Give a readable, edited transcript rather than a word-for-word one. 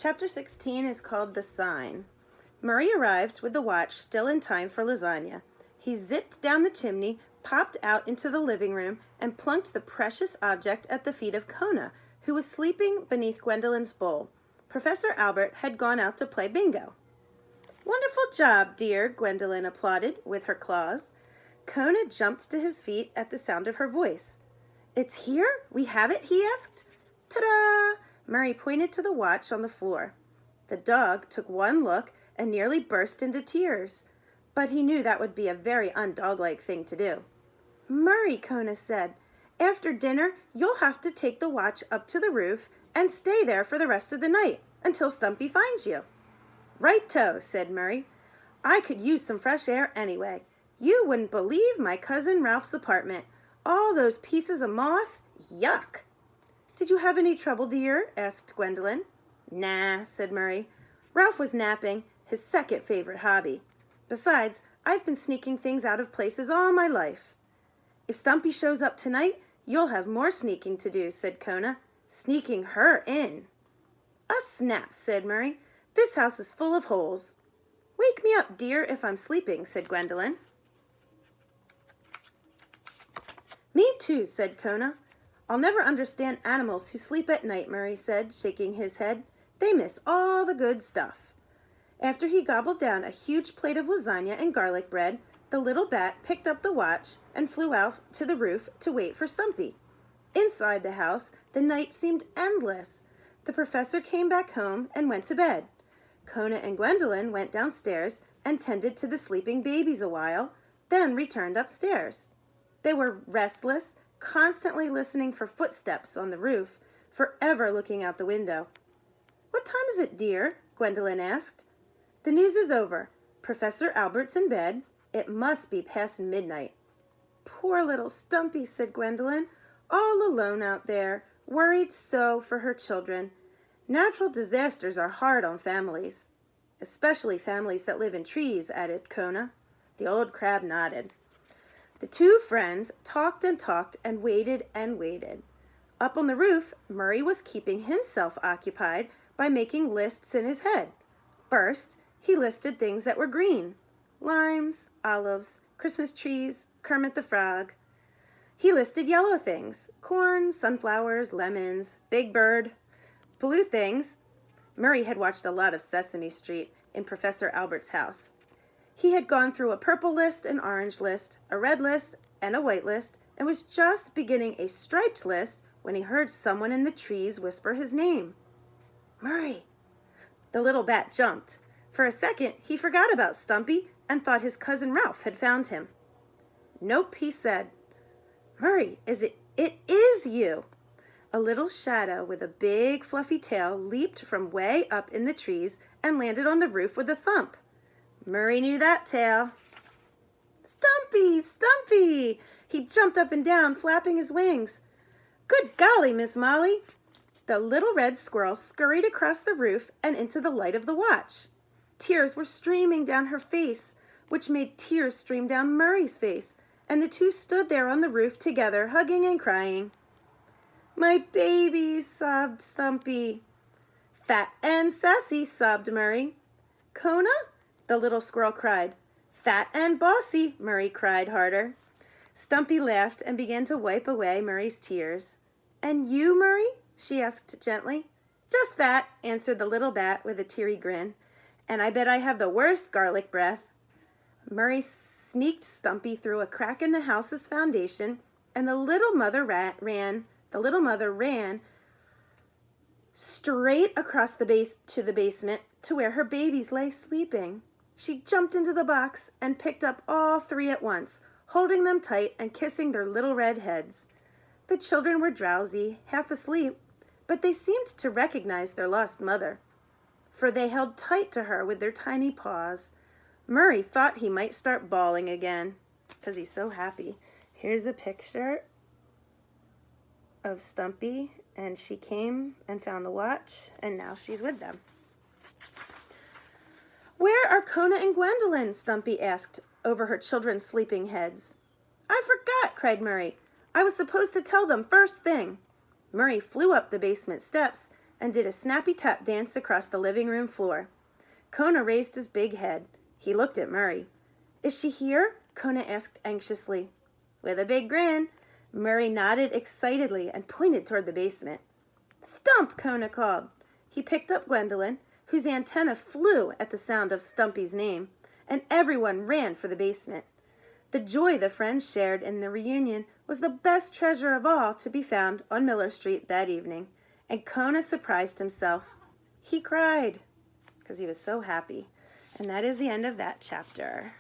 Chapter 16 is called The Sign. Murray arrived with the watch still in time for lasagna. He zipped down the chimney, popped out into the living room, and plunked the precious object at the feet of Kona, who was sleeping beneath Gwendolyn's bowl. Professor Albert had gone out to play bingo. "Wonderful job, dear," Gwendolyn applauded with her claws. Kona jumped to his feet at the sound of her voice. "It's here? We have it?" he asked. "Ta-da!" Murray pointed to the watch on the floor. The dog took one look and nearly burst into tears, but he knew that would be a very undog-like thing to do. "Murray," Kona said, "after dinner you'll have to take the watch up to the roof and stay there for the rest of the night until Stumpy finds you." "Right-to," said Murray. "I could use some fresh air anyway. You wouldn't believe my cousin Ralph's apartment. All those pieces of moth. Yuck!" "Did you have any trouble, dear?" asked Gwendolyn. "Nah," said Murray. "Ralph was napping, his second favorite hobby. Besides, I've been sneaking things out of places all my life." "If Stumpy shows up tonight, you'll have more sneaking to do," said Kona. "Sneaking her in." "A snap," said Murray. "This house is full of holes." "Wake me up, dear, if I'm sleeping," said Gwendolyn. "Me too," said Kona. "I'll never understand animals who sleep at night," Murray said, shaking his head. "They miss all the good stuff." After he gobbled down a huge plate of lasagna and garlic bread, the little bat picked up the watch and flew out to the roof to wait for Stumpy. Inside the house, the night seemed endless. The professor came back home and went to bed. Kona and Gwendolyn went downstairs and tended to the sleeping babies a while, then returned upstairs. They were restless, constantly listening for footsteps on the roof, forever looking out the window. "What time is it, dear?" Gwendolyn asked. "The news is over. Professor Albert's in bed. It must be past midnight." "Poor little Stumpy," said Gwendolyn, "all alone out there, worried so for her children. Natural disasters are hard on families." "Especially families that live in trees," added Kona. The old crab nodded. The two friends talked and waited and waited. Up on the roof, Murray was keeping himself occupied by making lists in his head. First, he listed things that were green: limes, olives, Christmas trees, Kermit the Frog. He listed yellow things: corn, sunflowers, lemons, Big Bird. Blue things. Murray had watched a lot of Sesame Street in Professor Albert's house. He had gone through a purple list, an orange list, a red list, and a white list, and was just beginning a striped list when he heard someone in the trees whisper his name. "Murray!" The little bat jumped. For a second, he forgot about Stumpy and thought his cousin Ralph had found him. "Nope," he said. "Murray, it is you!" A little shadow with a big fluffy tail leaped from way up in the trees and landed on the roof with a thump. Murray knew that tail. "Stumpy! Stumpy!" He jumped up and down, flapping his wings. "Good golly, Miss Molly!" The little red squirrel scurried across the roof and into the light of the watch. Tears were streaming down her face, which made tears stream down Murray's face, and the two stood there on the roof together, hugging and crying. "My babies," sobbed Stumpy. "Fat and sassy," sobbed Murray. "Kona?" the little squirrel cried. "Fat and bossy," Murray cried harder. Stumpy laughed and began to wipe away Murray's tears. "And you, Murray?" she asked gently. "Just fat," answered the little bat with a teary grin. "And I bet I have the worst garlic breath." Murray sneaked Stumpy through a crack in the house's foundation, and the little mother ran straight across the basement to where her babies lay sleeping. She jumped into the box and picked up all three at once, holding them tight and kissing their little red heads. The children were drowsy, half asleep, but they seemed to recognize their lost mother, for they held tight to her with their tiny paws. Murray thought he might start bawling again, because he's so happy. Here's a picture of Stumpy, and she came and found the watch, and now she's with them. "Where are Kona and Gwendolyn?" Stumpy asked over her children's sleeping heads. "I forgot," cried Murray. "I was supposed to tell them first thing." Murray flew up the basement steps and did a snappy tap dance across the living room floor. Kona raised his big head. He looked at Murray. "Is she here?" Kona asked anxiously. With a big grin, Murray nodded excitedly and pointed toward the basement. "Stump!" Kona called. He picked up Gwendolyn, whose antenna flew at the sound of Stumpy's name, and everyone ran for the basement. The joy the friends shared in the reunion was the best treasure of all to be found on Miller Street that evening, and Kona surprised himself. He cried because he was so happy. And that is the end of that chapter.